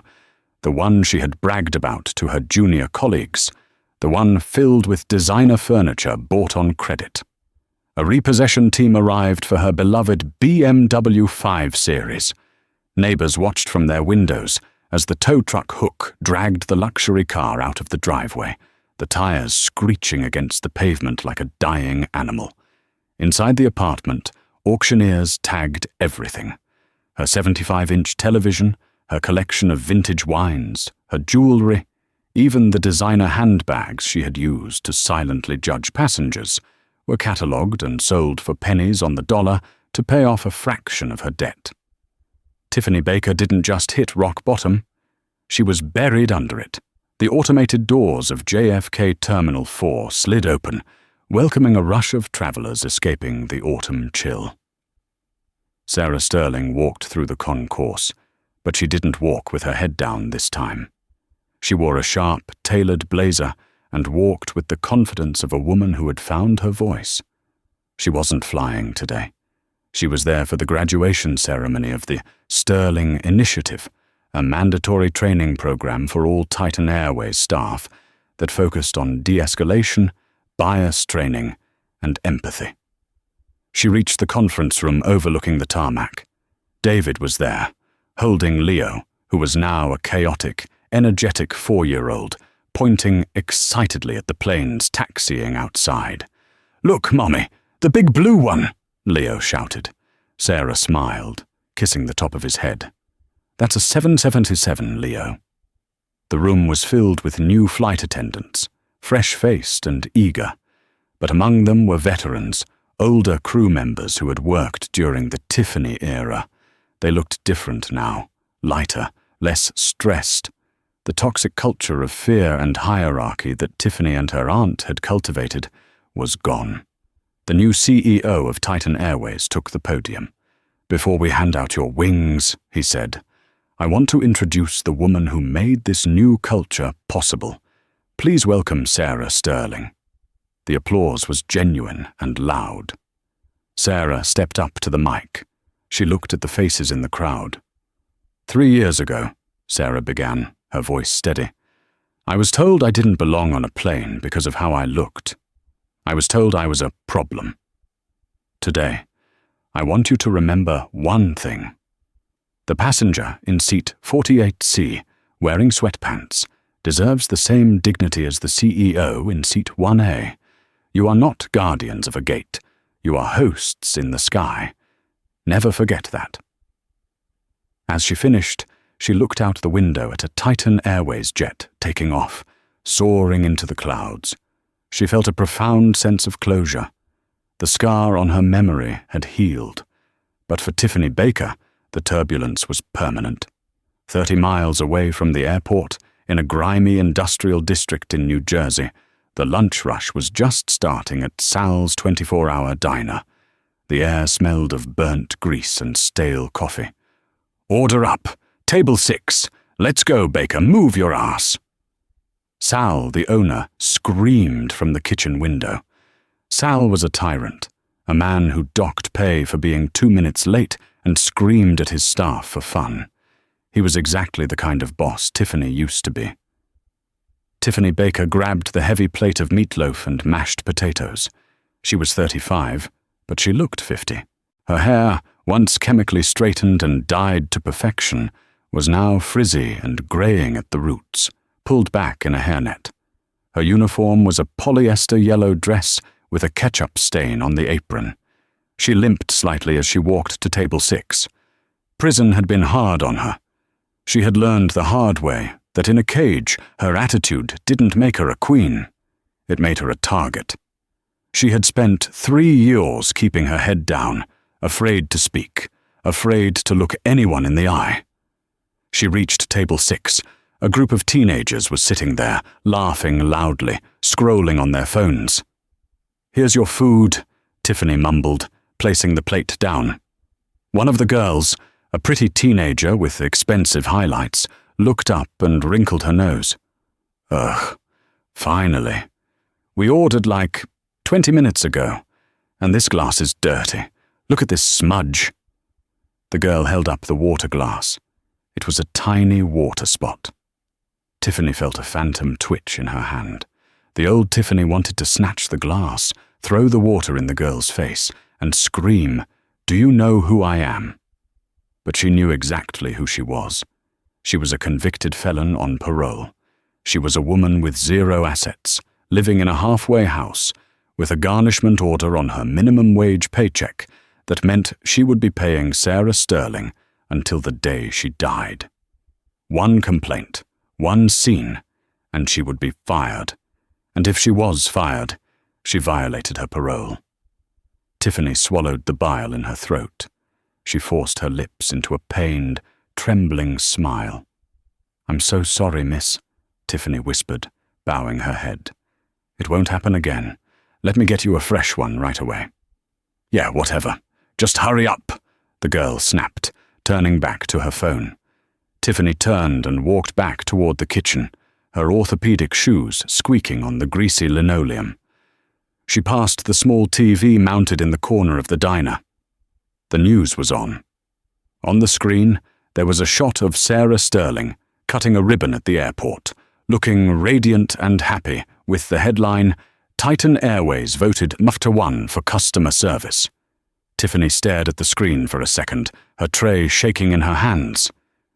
the one she had bragged about to her junior colleagues, the one filled with designer furniture bought on credit. A repossession team arrived for her beloved BMW 5 Series. Neighbors watched from their windows as the tow truck hook dragged the luxury car out of the driveway, the tires screeching against the pavement like a dying animal. Inside the apartment, auctioneers tagged everything: her 75-inch television, her collection of vintage wines, her jewelry, even the designer handbags she had used to silently judge passengers, were catalogued and sold for pennies on the dollar to pay off a fraction of her debt. Tiffany Baker didn't just hit rock bottom. She was buried under it. The automated doors of JFK Terminal 4 slid open, welcoming a rush of travelers escaping the autumn chill. Sarah Sterling walked through the concourse, but she didn't walk with her head down this time. She wore a sharp, tailored blazer and walked with the confidence of a woman who had found her voice. She wasn't flying today. She was there for the graduation ceremony of the Sterling Initiative, a mandatory training program for all Titan Airways staff that focused on de-escalation, bias training, and empathy. She reached the conference room overlooking the tarmac. David was there, holding Leo, who was now a chaotic, energetic 4-year-old, pointing excitedly at the planes taxiing outside. "Look, Mommy, the big blue one!" Leo shouted. Sarah smiled, kissing the top of his head. "That's a 777, Leo." The room was filled with new flight attendants, fresh-faced and eager, but among them were veterans, older crew members who had worked during the Tiffany era. They looked different now, lighter, less stressed. The toxic culture of fear and hierarchy that Tiffany and her aunt had cultivated was gone. The new CEO of Titan Airways took the podium. "Before we hand out your wings," he said, "I want to introduce the woman who made this new culture possible. Please welcome Sarah Sterling." The applause was genuine and loud. Sarah stepped up to the mic. She looked at the faces in the crowd. 3 years ago, Sarah began, her voice steady, I was told I didn't belong on a plane because of how I looked. I was told I was a problem. Today, I want you to remember one thing. The passenger in seat 48C, wearing sweatpants, deserves the same dignity as the CEO in seat 1A. You are not guardians of a gate. You are hosts in the sky. Never forget that. As she finished, she looked out the window at a Titan Airways jet taking off, soaring into the clouds. She felt a profound sense of closure. The scar on her memory had healed. But for Tiffany Baker, the turbulence was permanent. 30 miles away from the airport, in a grimy industrial district in New Jersey, the lunch rush was just starting at Sal's 24-hour diner. The air smelled of burnt grease and stale coffee. "Order up! Table 6! Let's go, Baker, move your ass!" Sal, the owner, screamed from the kitchen window. Sal was a tyrant, a man who docked pay for being 2 minutes late and screamed at his staff for fun. He was exactly the kind of boss Tiffany used to be. Tiffany Baker grabbed the heavy plate of meatloaf and mashed potatoes. She was 35, but she looked 50. Her hair, once chemically straightened and dyed to perfection, was now frizzy and graying at the roots, pulled back in a hairnet. Her uniform was a polyester yellow dress with a ketchup stain on the apron. She limped slightly as she walked to table 6. Prison had been hard on her. She had learned the hard way that in a cage, her attitude didn't make her a queen. It made her a target. She had spent 3 years keeping her head down, afraid to speak, afraid to look anyone in the eye. She reached table 6. A group of teenagers was sitting there, laughing loudly, scrolling on their phones. "Here's your food," Tiffany mumbled, placing the plate down. One of the girls, a pretty teenager with expensive highlights, looked up and wrinkled her nose. "Ugh, finally. We ordered like 20 minutes ago, and this glass is dirty. Look at this smudge." The girl held up the water glass. It was a tiny water spot. Tiffany felt a phantom twitch in her hand. The old Tiffany wanted to snatch the glass, throw the water in the girl's face, and scream, "Do you know who I am?" But she knew exactly who she was. She was a convicted felon on parole. She was a woman with 0 assets, living in a halfway house, with a garnishment order on her minimum wage paycheck that meant she would be paying Sarah Sterling until the day she died. One complaint, one scene, and she would be fired. And if she was fired, she violated her parole. Tiffany swallowed the bile in her throat. She forced her lips into a pained, trembling smile. "I'm so sorry, miss," Tiffany whispered, bowing her head. "It won't happen again. Let me get you a fresh one right away." "Yeah, whatever. Just hurry up," the girl snapped, turning back to her phone. Tiffany turned and walked back toward the kitchen, her orthopedic shoes squeaking on the greasy linoleum. She passed the small TV mounted in the corner of the diner. The news was on. On the screen, there was a shot of Sarah Sterling cutting a ribbon at the airport, looking radiant and happy, with the headline, "Titan Airways voted Mufta 1 for customer service." Tiffany stared at the screen for a second, her tray shaking in her hands.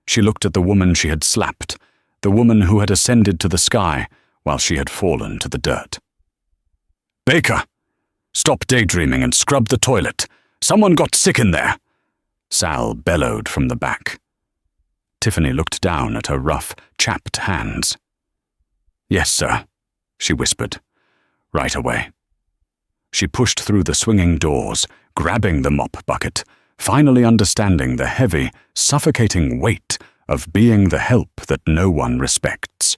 She looked at the woman she had slapped, the woman who had ascended to the sky while she had fallen to the dirt. "Baker! Stop daydreaming and scrub the toilet. Someone got sick in there!" Sal bellowed from the back. Tiffany looked down at her rough, chapped hands. "Yes, sir," she whispered. "Right away." She pushed through the swinging doors, grabbing the mop bucket, finally understanding the heavy, suffocating weight of being the help that no one respects.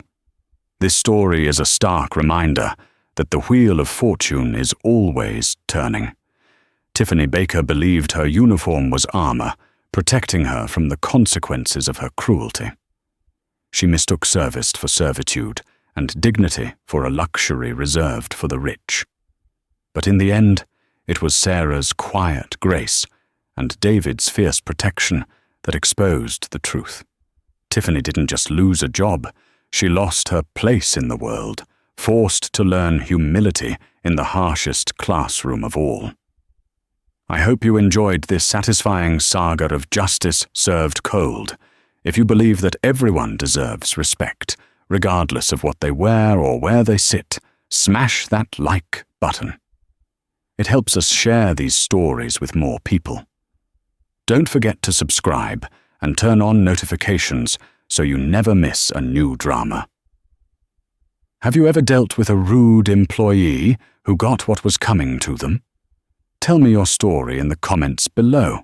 This story is a stark reminder that the wheel of fortune is always turning. Tiffany Baker believed her uniform was armor, protecting her from the consequences of her cruelty. She mistook service for servitude and dignity for a luxury reserved for the rich. But in the end, it was Sarah's quiet grace and David's fierce protection that exposed the truth. Tiffany didn't just lose a job, she lost her place in the world, forced to learn humility in the harshest classroom of all. I hope you enjoyed this satisfying saga of justice served cold. If you believe that everyone deserves respect, regardless of what they wear or where they sit, smash that like button. It helps us share these stories with more people. Don't forget to subscribe and turn on notifications so you never miss a new drama. Have you ever dealt with a rude employee who got what was coming to them? Tell me your story in the comments below.